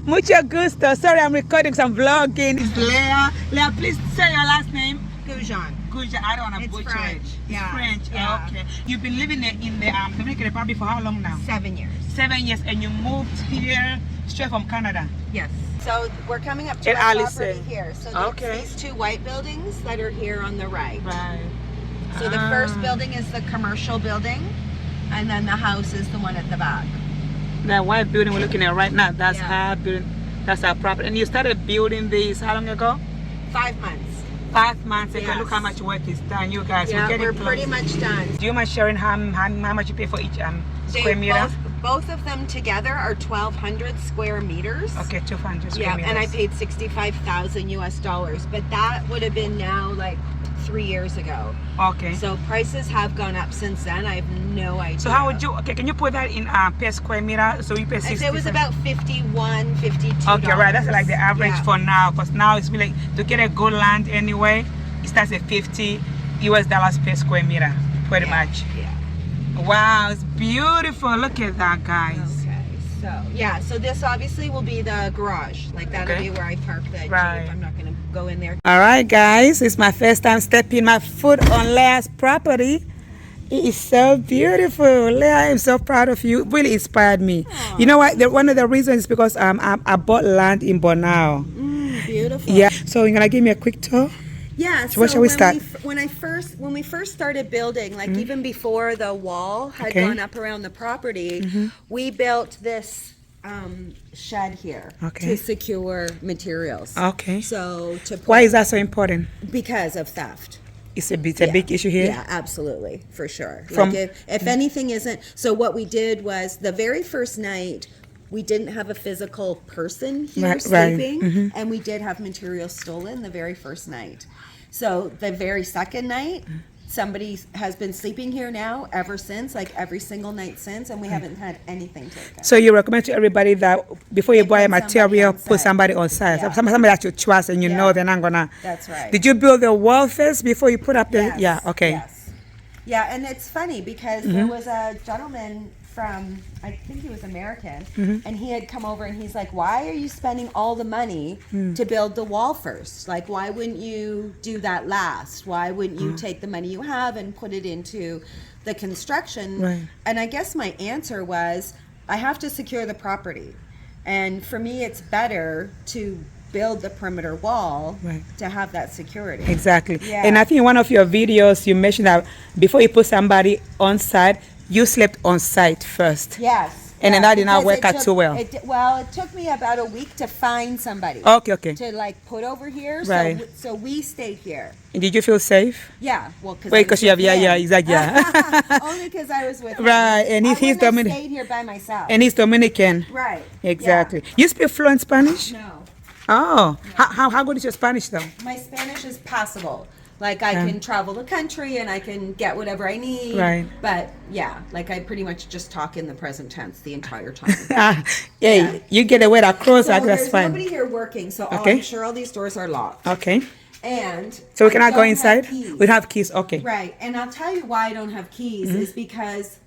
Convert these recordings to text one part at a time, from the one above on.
Mucho gusto. Sorry, I'm recording some vlogging. It's Leah. Leah, please say your last name. Goujon. Goujon. I don't want to It's butcher French. it. It's Yeah. French. Yeah. Oh, okay. You've been living in the Dominican Republic for how long now? 7 years. 7 years, and you moved here straight from Canada. Yes. So we're coming up to And our Allison. property here. So Okay. these two white buildings that are here on the right. Right. So the first building is the commercial building, and then the house is the one at the back. That white building we're looking at right now, that's Yeah. our building. That's our property. And you started building this how long ago? 5 months. 5 months ago. Yes. Look how much work is done, you guys. Yeah, getting we're close. pretty much done. Do you mind sharing how much you pay for each square meter? Both of them together are 1,200 square meters. Okay, 200 square Yeah, meters. and I paid $65,000 US, but that would have been now like 3 years ago. Okay. So prices have gone up since then. I have no idea. So how would you, okay, can you put that in per square meter? So you pay 60. It was about 51, 52. Okay, right, that's like the average Yeah. for now, because now it's really, to get a good land anyway, it starts at $50 US per square meter, pretty much. Yeah. Wow, it's beautiful. Look at that, guys. Okay, so yeah, so this obviously will be the garage. Like that'll Okay. be where I park the Right. Jeep. I'm not gonna go in there. All right, guys, it's my first time stepping my foot on Leah's property. It is so beautiful. Leah, I am so proud of you. It really inspired me. Aw. You know what? One of the reasons is because I bought land in Bonao. Beautiful. Yeah. So you're gonna give me a quick tour? Yeah. So where shall we start? When we first started building, like even before the wall had Okay. gone up around the property, we built this shed here Okay. to secure materials. Okay. So to put, Why is that so important? because of theft. It's a big issue here. Yeah, absolutely, for sure. From- Like if anything isn't, so what we did was the very first night, we didn't have a physical person here Right, sleeping, and we did have materials stolen the very first night. So the very second night, somebody has been sleeping here now ever since, like every single night since, and we haven't had anything taken. So you recommend to everybody that before you They buy a put somebody material, on put site. somebody on site. Yeah. Somebody that you trust and you Yeah. know they're not gonna. That's right. Did you build the wall first before you put up the? Yes, Yeah. Okay. Yes. Yeah, and it's funny because there was a gentleman from, I think he was American, and he had come over and he's like, why are you spending all the money to build the wall first? Like, why wouldn't you do that last? Why wouldn't you take the money you have and put it into the construction? Right. And I guess my answer was, I have to secure the property. And for me, it's better to build the perimeter wall Right. to have that security. Exactly. Yeah. And I think in one of your videos you mentioned that before you put somebody on site, you slept on site first. Yes. And then that did not because work it out took- too well. It took me about a week to find somebody Okay. to like put over here. Right. So we stayed here. And did you feel safe? Yeah. Well, because Wait, because you have exactly. Only because I was with him. Right, and I he's wouldn't have Dominican. stayed here by myself. And he's Dominican. Right. Exactly. You speak fluent Spanish? Yeah. No, Oh, how good is your Spanish though? my Spanish is passable. Like I can travel the country and I can get whatever I need. Right. But yeah, like I pretty much just talk in the present tense the entire time. Yeah, you get the word across, So that's there's fine. nobody here working, so Okay. I'm sure all these doors are locked. Okay. And So we I cannot go don't have inside? keys. We have keys, okay. Right, and I'll tell you why I don't have keys Mm-hmm. is because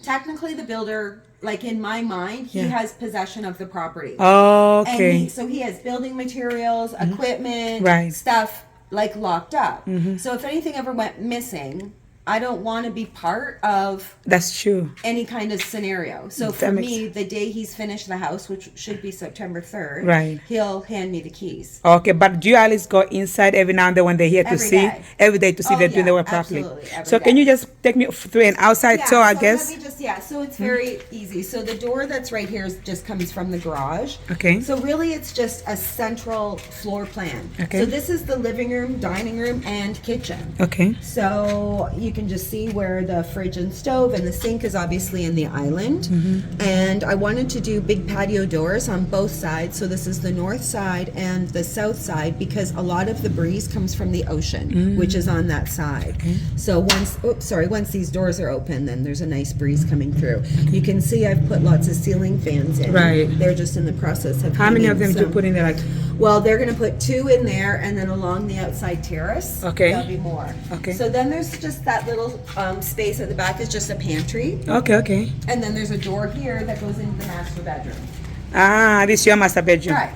technically the builder, like in my mind, he Yeah. has possession of the property. Okay. And so he has building materials, equipment, Right. stuff like locked up. So if anything ever went missing, I don't want to be part of That's true. any kind of scenario. So That for makes- me, the day he's finished the house, which should be September 3rd, Right. he'll hand me the keys. Okay, but do you at least go inside every now and then when they're here to Every see? day. Every day to see Oh, they're doing yeah, the work properly. absolutely, every So can day. you just take me through an outside tour, I so guess? let me just, so it's very easy. So the door that's right here just comes from the garage. Okay. So really it's just a central floor plan. Okay. So this is the living room, dining room, and kitchen. Okay. So you can just see where the fridge and stove and the sink is obviously in the island. Mm-hmm. And I wanted to do big patio doors on both sides. So this is the north side and the south side because a lot of the breeze comes from the ocean, which is on that side. So once these doors are open, then there's a nice breeze coming through. You can see I've put lots of ceiling fans in. Right. They're just in the process of How many of hanging, them do you so- put in there? Like, Well, they're going to put 2 in there, and then along the outside terrace, Okay. there'll be more. Okay. So then there's just that little space at the back is just a pantry, okay. and then there's a door here that goes into the master bedroom. Ah, this is your master bedroom. Right.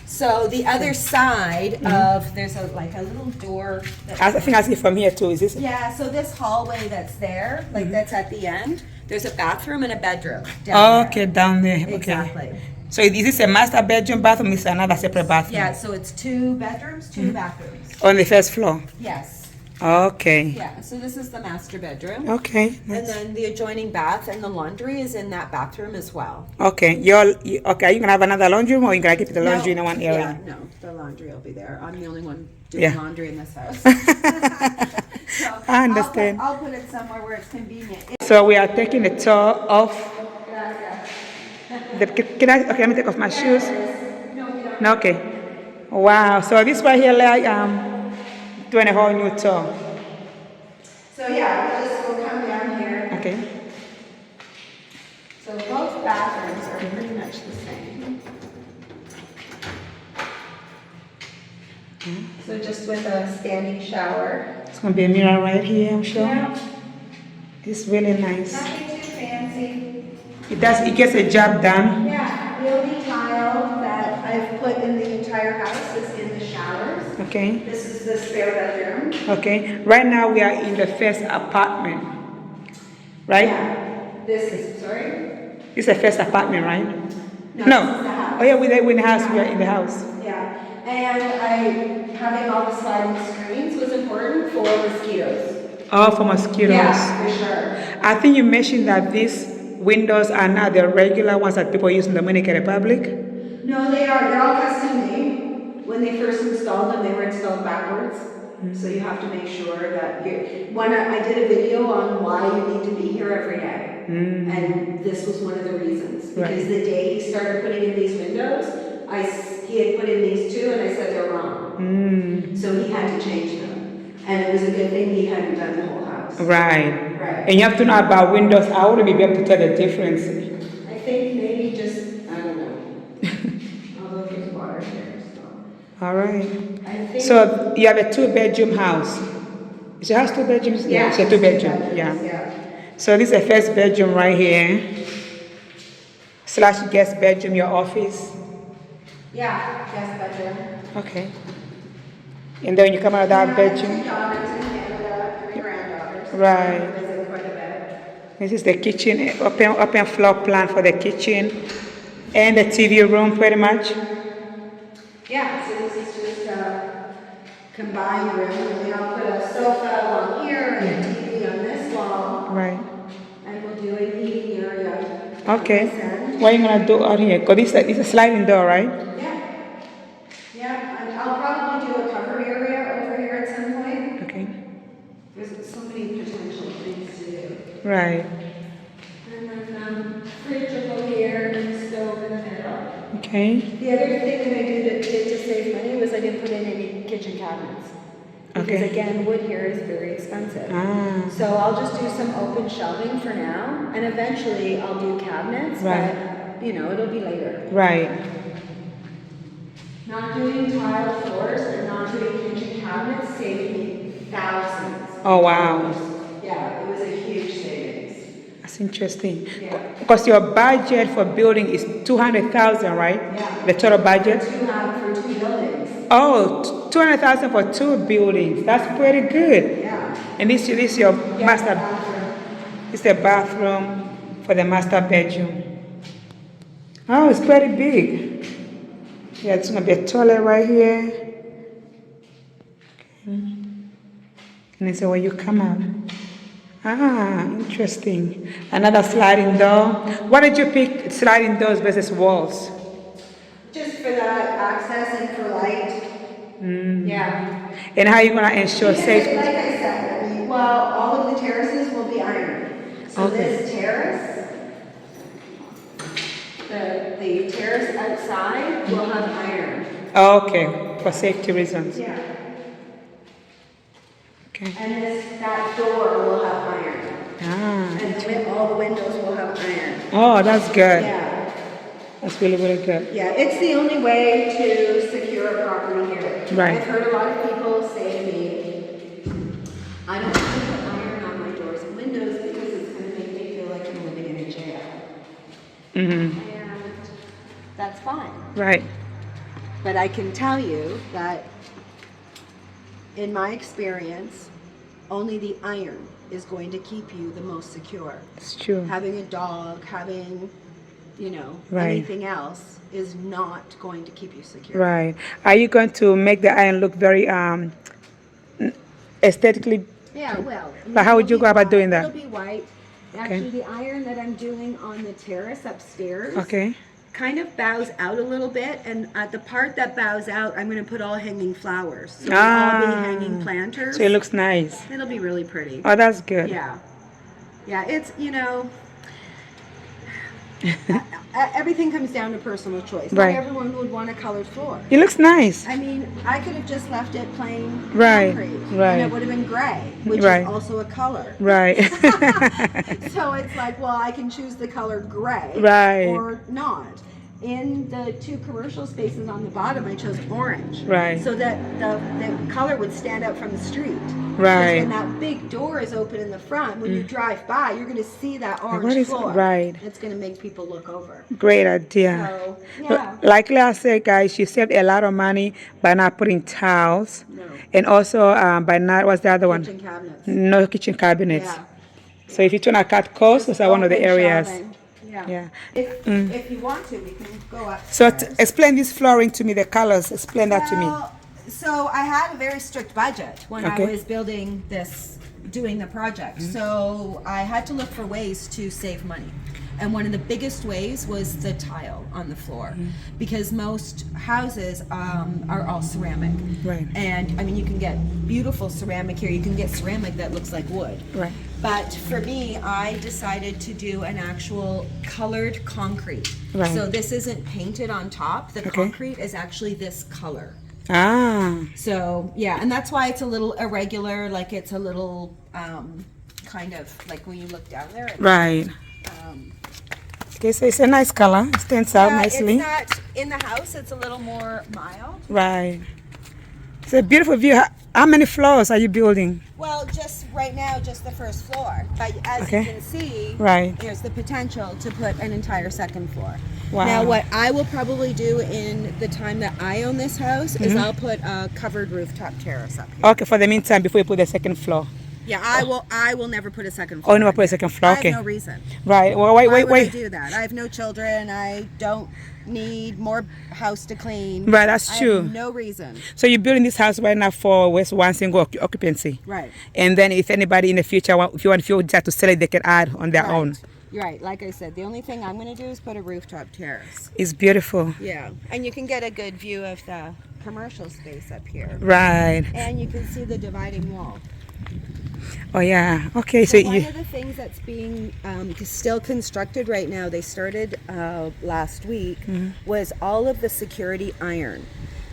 So the other side of, there's a little door. I think I see it from here too. Is this? Yeah, so this hallway that's there, that's at the end, there's a bathroom and a bedroom down Okay, down there. Okay. Exactly. So is this a master bedroom, bathroom? Is another separate bathroom? Yeah, so it's 2 bedrooms, 2 bathrooms. On the first floor. Yes. Okay. Yeah, so this is the master bedroom. Okay. And then the adjoining bath and the laundry is in that bathroom as well. Okay. Okay. Are you gonna have another laundry room, or you gonna keep the laundry in one area? Yeah, no, the laundry will be there. I'm the only one doing Yeah. laundry in this house. So I understand. I'll put it somewhere where it's convenient. So we are taking the tour of the. Okay, let me take off my shoes. No, okay. Wow. So this right here, like doing a whole new tour. So yeah, we'll come down here. Okay. So both bathrooms are pretty much the same. So just with a standing shower. It's gonna be a mirror right here, I'm sure. Yeah. It's really nice. Nothing too fancy. It does. It gets a job done. Yeah, the only tile that I've put in the entire house is in the showers. Okay. This is the spare bedroom. Okay. Right now we are in the first apartment. Right? Yeah. This is, sorry? It's the first apartment, right? No. This is the house. Oh yeah, we're in the house. We are in the house. Yeah. And having all the sliding screens was important for mosquitoes. Oh, for mosquitoes. Yeah, for sure. I think you mentioned that these windows are not the regular ones that people use in the Dominican Republic. No, they are. They're all custom made. When they first installed them, they were installed backwards. So you have to make sure that I did a video on why you need to be here every day. And this was one of the reasons. Because the day he started putting in these windows, he had put in these 2 and I said they're wrong. So he had to change them. And it was a good thing he hadn't done the whole house. Right. Right. And you have to know about windows. I wouldn't be able to tell the difference. I think maybe I don't know. Although there's water here, so. All right. I think. So you have a 2-bedroom house. Is your house 2 bedrooms? Yeah, it's a 2-bedroom. Yeah. So this is the first bedroom right here. / guest bedroom, your office. Yeah, guest bedroom. Okay. And then when you come out of that bedroom. 2 daughters in Canada, 3 granddaughters. Right. I visit quite a bit. This is the kitchen, open floor plan for the kitchen and the TV room pretty much. Yeah, so this is just a combined room. And we all put a sofa along here and a TV on this wall. Right. And we'll do an eating area. Okay. on this end. What are you going to do out here? Because this is a sliding door, right? Yeah. Yeah, and I'll probably do a cover area over here at some point. Okay. There's so many potential things to do. Right. And then fridge will go here and the stove in the middle. Okay. The other thing that I did to save money was I didn't put in any kitchen cabinets. Because Okay. again, wood here is very expensive. Ah. So I'll just do some open shelving for now, and eventually I'll do cabinets, Right. but it'll be later. Right. Not doing tile floors and not doing kitchen cabinets saved me thousands. Oh, wow. Yeah, it was a huge savings. That's interesting. Yeah. Because your budget for building is 200,000, right? Yeah. The total budget? For 2 buildings. Oh, 200,000 for 2 buildings. That's pretty good. Yeah. And this is your master. Bathroom. It's the bathroom for the master bedroom. Oh, it's pretty big. Yeah, it's gonna be a toilet right here. Okay. And it's where you come out. Ah, interesting. Another sliding door. Why did you pick sliding doors versus walls? Just for that access and for light. Yeah. And how are you gonna ensure Because, safety? like I said, all of the terraces will be iron. So Okay. this terrace, the terrace outside will have iron. Okay, for safety reasons. Yeah. Okay. And that door will have iron. Ah. And all the windows will have iron. Oh, that's good. Yeah. That's really, really good. Yeah, it's the only way to secure a property here. Right. I've heard a lot of people say to me, I don't want to put iron on my doors and windows because it's going to make me feel like I'm living in a jail. Mm-hmm. And that's fine. Right. But I can tell you that in my experience, only the iron is going to keep you the most secure. It's true. Having a dog, having, Right. anything else is not going to keep you secure. Right. Are you going to make the iron look very aesthetically? Yeah, well. But how would you it'll go be about white. doing that? It'll be white. Actually, the iron that I'm doing on the terrace upstairs Okay. kind of bows out a little bit, and at the part that bows out, I'm going to put all hanging flowers. So it'll all be hanging planters. So it looks nice. It'll be really pretty. Oh, that's good. Yeah. Yeah, it's, everything comes down to personal choice. Right. Not everyone would want a colored floor. It looks nice. I mean, I could have just left it plain Right, concrete, right. and it would have been gray, which Right. is also a color. Right. So it's like, well, I can choose the color gray Right. or not. In the 2 commercial spaces on the bottom, I chose orange. Right. So that the color would stand out from the street. Right. Because when that big door is open in the front, when you drive by, you're going to see that what orange is- floor. right. It's going to make people look over. Great idea. So, yeah. Like Leah said, guys, she saved a lot of money by not putting tiles. No. And also by not, what's the other one? Kitchen cabinets. No kitchen cabinets. Yeah. So if you turn a cut coast, those are one of the Open areas. shelving. Yeah. Yeah. If you want to, we can go up. So explain this flooring to me, the colors. Explain that to me. So I had a very strict budget when Okay. I was building this, doing the project. So I had to look for ways to save money. And one of the biggest ways was the tile on the floor, because most houses are all ceramic. Right. And I mean, you can get beautiful ceramic here. You can get ceramic that looks like wood. Right. But for me, I decided to do an actual colored concrete. Right. So this isn't painted on top. The Okay. concrete is actually this color. Ah. So yeah, and that's why it's a little irregular. Like it's a little kind of like when you look down there. It's, Right. Okay, so it's a nice color. It stands out nicely. It's not in the house. It's a little more mild. Right. It's a beautiful view. How many floors are you building? Well, just right now, just the first floor. But as Okay. you can see, Right. there's the potential to put an entire second floor. Wow. Now, what I will probably do in the time that I own this house is I'll put a covered rooftop terrace up here. Okay, for the meantime, before you put the second floor. Yeah, I will never put a second floor. Oh, never put a second floor. I Okay. have no reason. Right. Well, Why wait. would I do that? I have no children. I don't need more house to clean. Right, that's I true. have no reason. So you're building this house right now for just one single occupancy. Right. And then if anybody in the future, if you decide to sell it, they can add on their own. You're right. Like I said, the only thing I'm going to do is put a rooftop terrace. It's beautiful. Yeah. And you can get a good view of the commercial space up here. Right. And you can see the dividing wall. Oh yeah. Okay. So One you. of the things that's being still constructed right now, they started last week, was all of the security iron.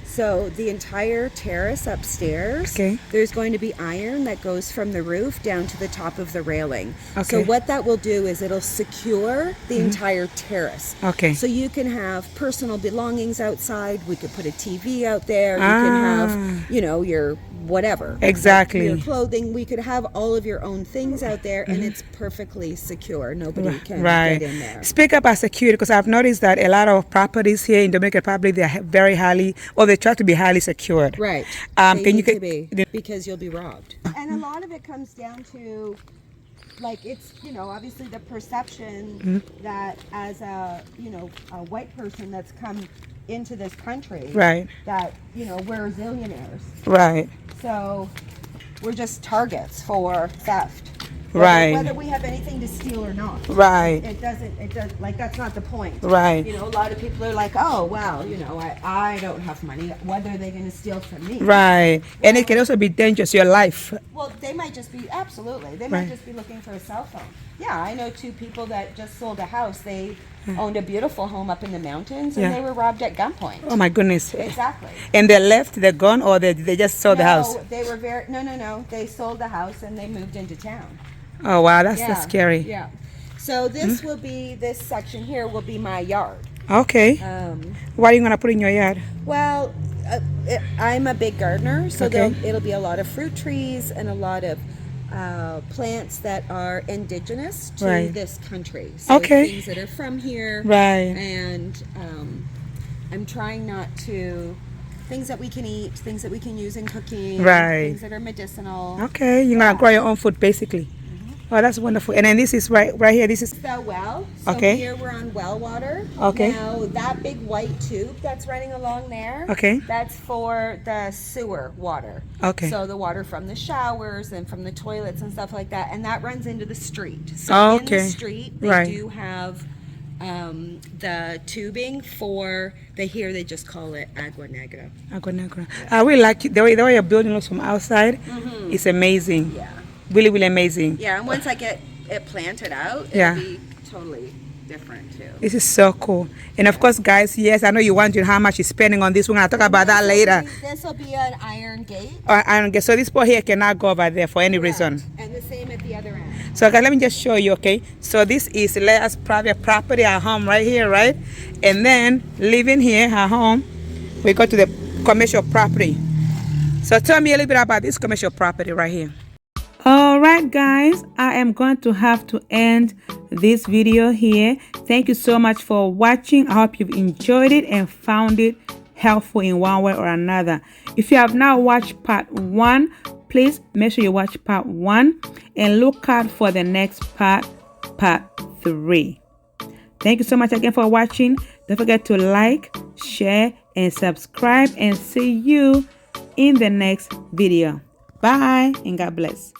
So the entire terrace upstairs, Okay. there's going to be iron that goes from the roof down to the top of the railing. So Okay. what that will do is it'll secure the entire terrace. Okay. So you can have personal belongings outside. We could put a TV out there. You can have, your whatever. Exactly. Your clothing. We could have all of your own things out there, and it's perfectly secure. Nobody can Right. get in there. Speak about security, because I've noticed that a lot of properties here in Dominican Republic, they are very highly, or they try to be highly secured. Right. Can They you need to get- be, because you'll be robbed. And a lot of it comes down to, like, it's, obviously the perception that as a white person that's come into this country, Right. that, we're zillionaires. Right. So we're just targets for theft. Right. Whether we have anything to steal or not. Right. It doesn't, like, that's not the point. Right. A lot of people are like, oh, well, I don't have money. Whether they're going to steal from me. Right. And it can also be dangerous to your life. Well, they might just be, absolutely. They might Right. just be looking for a cell phone. Yeah, I know 2 people that just sold a house. They owned a beautiful home up in the mountains, and Yeah. they were robbed at gunpoint. Oh my goodness. Exactly. And they left, they're gone, or they just sold the house? No, they were no. They sold the house and they moved into town. Oh wow, that's scary. Yeah. So this will be, this section here will be my yard. Okay. What are you gonna put in your yard? Well, I'm a big gardener, so Okay. it'll be a lot of fruit trees and a lot of plants that are indigenous to Right. this country. So Okay. things that are from here. Right. And I'm trying not to, things that we can eat, things that we can use in cooking, Right. things that are medicinal. Okay, you're gonna grow your own food basically. Oh, that's wonderful. And then this is right here. This is The well. So Okay. here we're on well water. Okay. Now that big white tube that's running along there. Okay. That's for the sewer water. Okay. So the water from the showers and from the toilets and stuff like that, and that runs into the street. So Oh, in okay. the street they Right. do have the tubing for here they just call it agua negra. Agua Negra. I really like it. The way you're building looks from outside. It's amazing. Yeah. Really, really amazing. Yeah, and once I get it planted out, Yeah. it'll be totally different too. This is so cool. And of course, guys, yes, I know you're wondering how much you're spending on this. We're gonna talk about that later. This will be an iron gate. I don't get so this boat here cannot go over there for any reason. And the same at the other end. So guys, let me just show you, okay? So this is Leia's private property, our home right here, right? And then living here, her home, we go to the commercial property. So tell me a little bit about this commercial property right here. All right, guys, I am going to have to end this video here. Thank you so much for watching. I hope you've enjoyed it and found it helpful in one way or another. If you have not watched part 1, please make sure you watch part 1 and look out for the next part 3. Thank you so much again for watching. Don't forget to like, share, and subscribe, and see you in the next video. Bye and God bless.